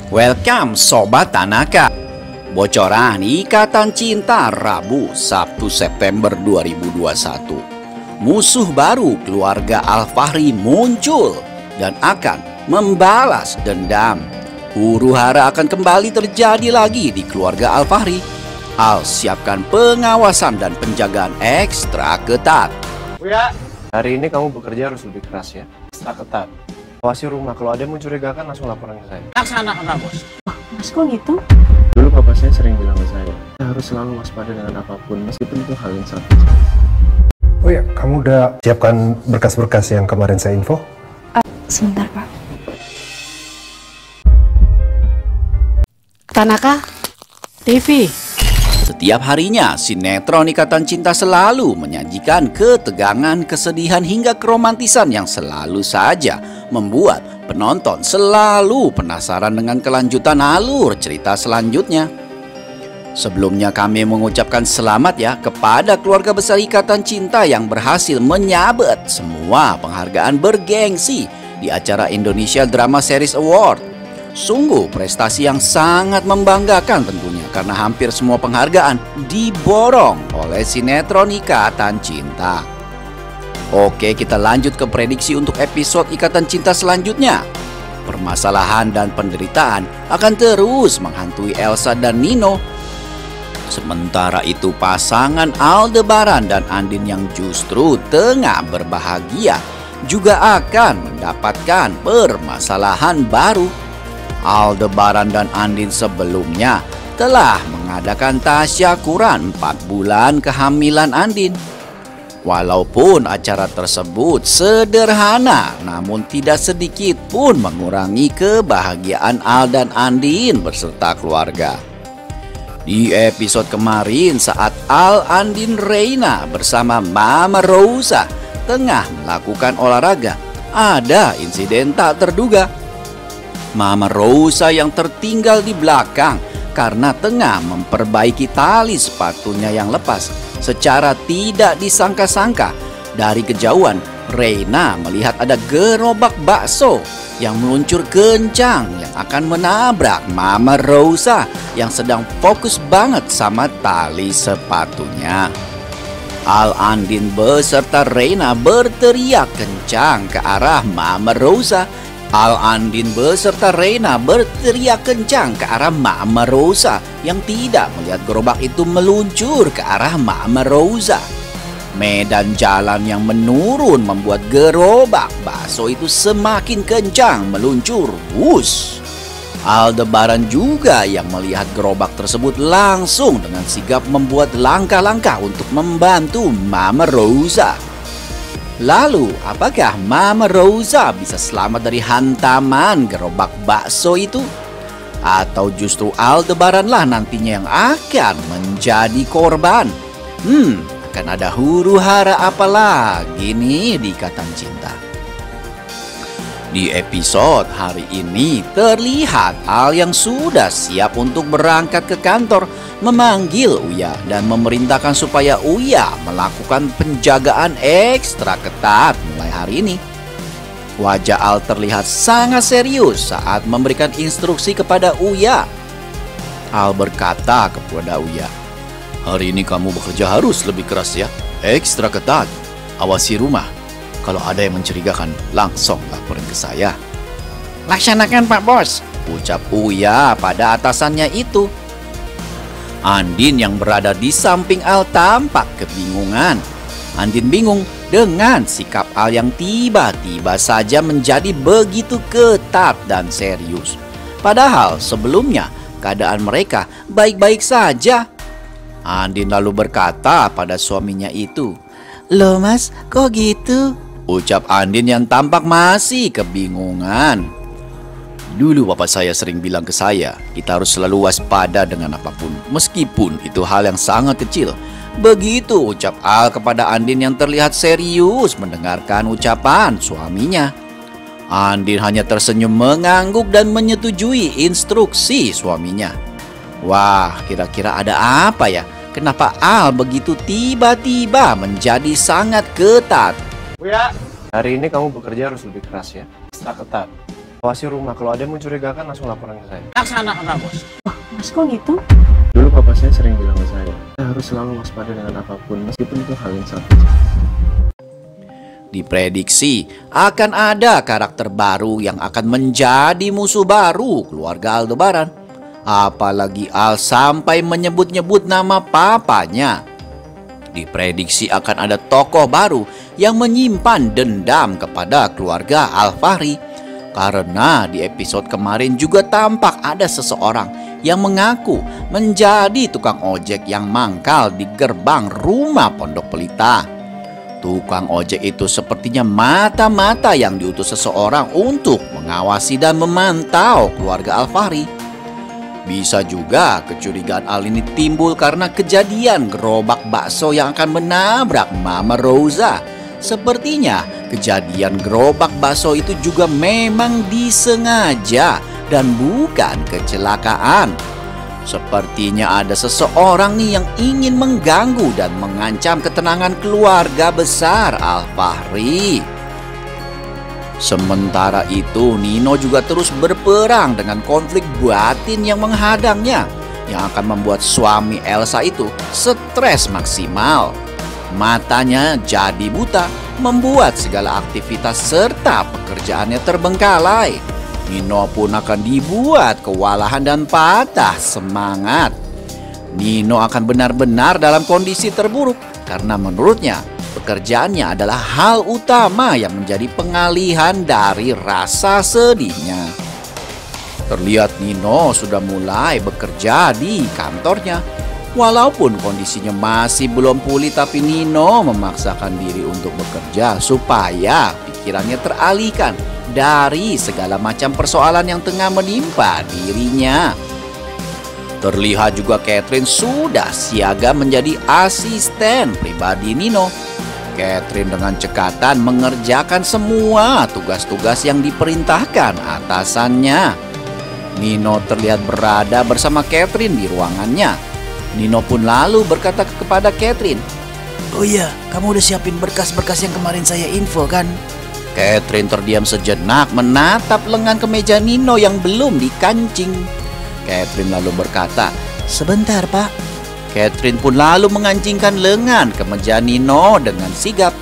Welcome Sobat Tanaka. Bocoran Ikatan Cinta Rabu Sabtu September 2021. Musuh baru keluarga Al-Fahri muncul dan akan membalas dendam. Huru-hara akan kembali terjadi lagi di keluarga Al-Fahri. Al siapkan pengawasan dan penjagaan ekstra ketat. Uya, hari ini kamu bekerja harus lebih keras ya. Ekstra ketat. Awasi rumah, kalau ada yang mencurigakan langsung laporan ke saya. Laksanakan, Bos. Mas, kok gitu? Dulu bapak saya sering bilang ke saya, kita harus selalu waspada dengan apapun, meskipun itu hal yang satu. Oh ya, kamu udah siapkan berkas-berkas yang kemarin saya info? Sebentar, Pak. Tanaka TV. Setiap harinya, sinetron Ikatan Cinta selalu menyajikan ketegangan, kesedihan, hingga keromantisan yang selalu saja membuat penonton selalu penasaran dengan kelanjutan alur cerita selanjutnya. Sebelumnya kami mengucapkan selamat ya kepada keluarga besar Ikatan Cinta yang berhasil menyabet semua penghargaan bergengsi di acara Indonesia Drama Series Award. Sungguh prestasi yang sangat membanggakan tentunya karena hampir semua penghargaan diborong oleh sinetron Ikatan Cinta. Oke, kita lanjut ke prediksi untuk episode Ikatan Cinta selanjutnya. Permasalahan dan penderitaan akan terus menghantui Elsa dan Nino. Sementara itu pasangan Aldebaran dan Andin yang justru tengah berbahagia juga akan mendapatkan permasalahan baru. Aldebaran dan Andin sebelumnya telah mengadakan tasyakuran 4 bulan kehamilan Andin. Walaupun acara tersebut sederhana, namun tidak sedikit pun mengurangi kebahagiaan Al dan Andin beserta keluarga. Di episode kemarin saat Al, Andin, Reina bersama Mama Rosa tengah melakukan olahraga, ada insiden tak terduga. Mama Rosa yang tertinggal di belakang karena tengah memperbaiki tali sepatunya yang lepas. Secara tidak disangka-sangka, dari kejauhan Reina melihat ada gerobak bakso yang meluncur kencang yang akan menabrak Mama Rosa yang sedang fokus banget sama tali sepatunya. Al, Andin beserta Reina berteriak kencang ke arah Mama Rosa. Al, Andin beserta Reina berteriak kencang ke arah Mama Rosa yang tidak melihat gerobak itu meluncur ke arah Mama Rosa. Medan jalan yang menurun membuat gerobak bakso itu semakin kencang meluncur. Wush! Aldebaran juga yang melihat gerobak tersebut langsung dengan sigap membuat langkah-langkah untuk membantu Mama Rosa. Lalu, apakah Mama Rosa bisa selamat dari hantaman gerobak bakso itu? Atau justru Aldebaranlah nantinya yang akan menjadi korban? Akan ada huru-hara apa lagi nih di Ikatan Cinta? Di episode hari ini terlihat Al yang sudah siap untuk berangkat ke kantor memanggil Uya dan memerintahkan supaya Uya melakukan penjagaan ekstra ketat mulai hari ini. Wajah Al terlihat sangat serius saat memberikan instruksi kepada Uya. Al berkata kepada Uya, "Hari ini kamu bekerja harus lebih keras ya, ekstra ketat. Awasi rumah. Kalau ada yang mencurigakan, langsung laporin ke saya." Laksanakan, Pak Bos, ucap Uya pada atasannya itu. Andin yang berada di samping Al tampak kebingungan. Andin bingung dengan sikap Al yang tiba-tiba saja menjadi begitu ketat dan serius. Padahal sebelumnya keadaan mereka baik-baik saja. Andin lalu berkata pada suaminya itu, "Loh Mas, kok gitu?" ucap Andin yang tampak masih kebingungan. "Dulu bapak saya sering bilang ke saya, kita harus selalu waspada dengan apapun, meskipun itu hal yang sangat kecil." Begitu ucap Al kepada Andin yang terlihat serius mendengarkan ucapan suaminya. Andin hanya tersenyum mengangguk dan menyetujui instruksi suaminya. Wah, kira-kira ada apa ya? Kenapa Al begitu tiba-tiba menjadi sangat ketat? Uya, hari ini kamu bekerja harus lebih keras ya. Ekstra ketat. Awasi rumah, kalau ada yang mencurigakan langsung laporan ke saya. Laksanakan, Bos. Mas kok gitu? Dulu papa saya sering bilang ke saya harus selalu waspada dengan apapun, meskipun itu hal yang satu. Diprediksi akan ada karakter baru yang akan menjadi musuh baru keluarga Aldebaran. Apalagi Al sampai menyebut-nyebut nama papanya. Diprediksi akan ada tokoh baru yang menyimpan dendam kepada keluarga Al-Fahri. Karena di episode kemarin juga tampak ada seseorang yang mengaku menjadi tukang ojek yang mangkal di gerbang rumah Pondok Pelita. Tukang ojek itu sepertinya mata-mata yang diutus seseorang untuk mengawasi dan memantau keluarga Al-Fahri. Bisa juga kecurigaan Al ini timbul karena kejadian gerobak bakso yang akan menabrak Mama Rosa. Sepertinya kejadian gerobak bakso itu juga memang disengaja dan bukan kecelakaan. Sepertinya ada seseorang nih yang ingin mengganggu dan mengancam ketenangan keluarga besar Al-Fahri. Sementara itu, Nino juga terus berperang dengan konflik batin yang menghadangnya, yang akan membuat suami Elsa itu stres maksimal. Matanya jadi buta, membuat segala aktivitas serta pekerjaannya terbengkalai. Nino pun akan dibuat kewalahan dan patah semangat. Nino akan benar-benar dalam kondisi terburuk karena menurutnya pekerjaannya adalah hal utama yang menjadi pengalihan dari rasa sedihnya. Terlihat Nino sudah mulai bekerja di kantornya. Walaupun kondisinya masih belum pulih, tapi Nino memaksakan diri untuk bekerja supaya pikirannya teralihkan dari segala macam persoalan yang tengah menimpa dirinya. Terlihat juga Catherine sudah siaga menjadi asisten pribadi Nino. Catherine dengan cekatan mengerjakan semua tugas-tugas yang diperintahkan atasannya. Nino terlihat berada bersama Catherine di ruangannya. Nino pun lalu berkata kepada Catherine, Oh iya, kamu udah siapin berkas-berkas yang kemarin saya info kan? Catherine terdiam sejenak menatap lengan kemeja Nino yang belum dikancing. Catherine lalu berkata, Sebentar, Pak. Catherine pun lalu mengancingkan lengan kemeja Nino dengan sigap.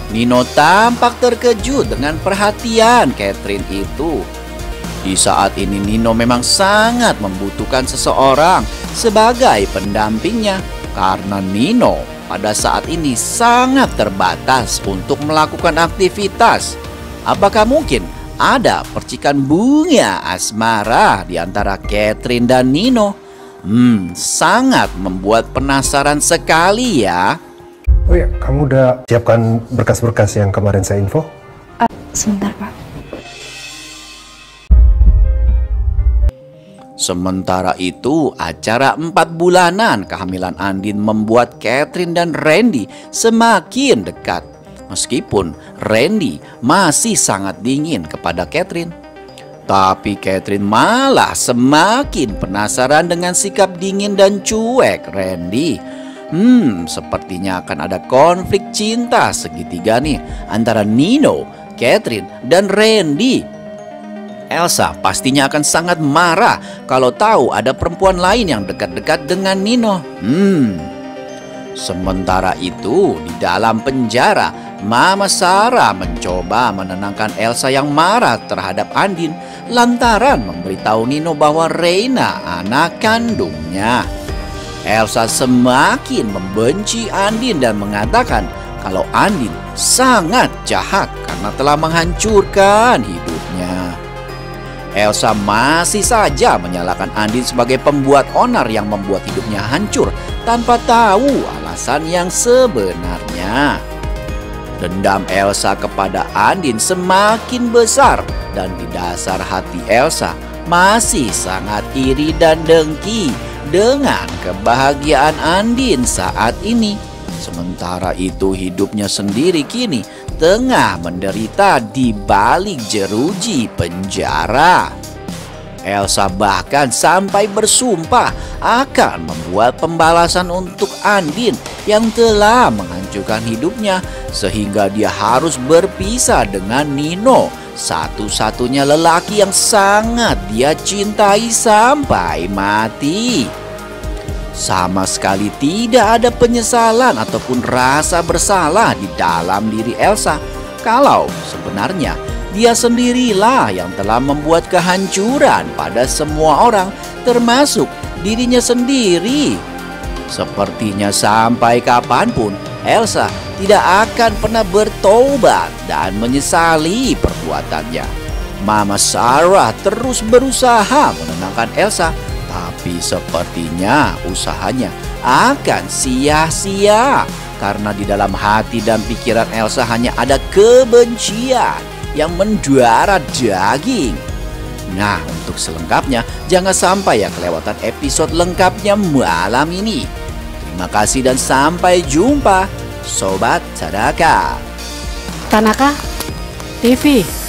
Nino tampak terkejut dengan perhatian Catherine itu. Di saat ini Nino memang sangat membutuhkan seseorang sebagai pendampingnya, karena Nino pada saat ini sangat terbatas untuk melakukan aktivitas. Apakah mungkin ada percikan bunga asmara di antara Catherine dan Nino? Sangat membuat penasaran sekali ya. Oh ya, kamu udah siapkan berkas-berkas yang kemarin saya info? Sebentar, Pak. Sementara itu, acara 4 bulanan kehamilan Andin membuat Catherine dan Randy semakin dekat. Meskipun Randy masih sangat dingin kepada Catherine. Tapi Catherine malah semakin penasaran dengan sikap dingin dan cuek Randy. Sepertinya akan ada konflik cinta segitiga nih antara Nino, Catherine, dan Randy. Elsa pastinya akan sangat marah kalau tahu ada perempuan lain yang dekat-dekat dengan Nino. Sementara itu, di dalam penjara, Mama Sarah mencoba menenangkan Elsa yang marah terhadap Andin lantaran memberitahu Nino bahwa Reina anak kandungnya. Elsa semakin membenci Andin dan mengatakan kalau Andin sangat jahat karena telah menghancurkan hidupnya. Elsa masih saja menyalahkan Andin sebagai pembuat onar yang membuat hidupnya hancur tanpa tahu alasan yang sebenarnya. Dendam Elsa kepada Andin semakin besar dan di dasar hati Elsa masih sangat iri dan dengki dengan kebahagiaan Andin saat ini. Sementara itu hidupnya sendiri kini tengah menderita di balik jeruji penjara. Elsa bahkan sampai bersumpah akan membuat pembalasan untuk Andin yang telah menghancurkan hidupnya sehingga dia harus berpisah dengan Nino satu-satunya lelaki yang sangat dia cintai sampai mati. Sama sekali tidak ada penyesalan ataupun rasa bersalah di dalam diri Elsa kalau sebenarnya dia sendirilah yang telah membuat kehancuran pada semua orang, termasuk dirinya sendiri. Sepertinya sampai kapanpun Elsa tidak akan pernah bertobat dan menyesali perbuatannya. Mama Sarah terus berusaha menenangkan Elsa, tapi sepertinya usahanya akan sia-sia karena di dalam hati dan pikiran Elsa hanya ada kebencian yang mendarah daging. Nah, untuk selengkapnya jangan sampai ya kelewatan episode lengkapnya malam ini. Terima kasih dan sampai jumpa, Sobat Sadaka. Tanaka TV.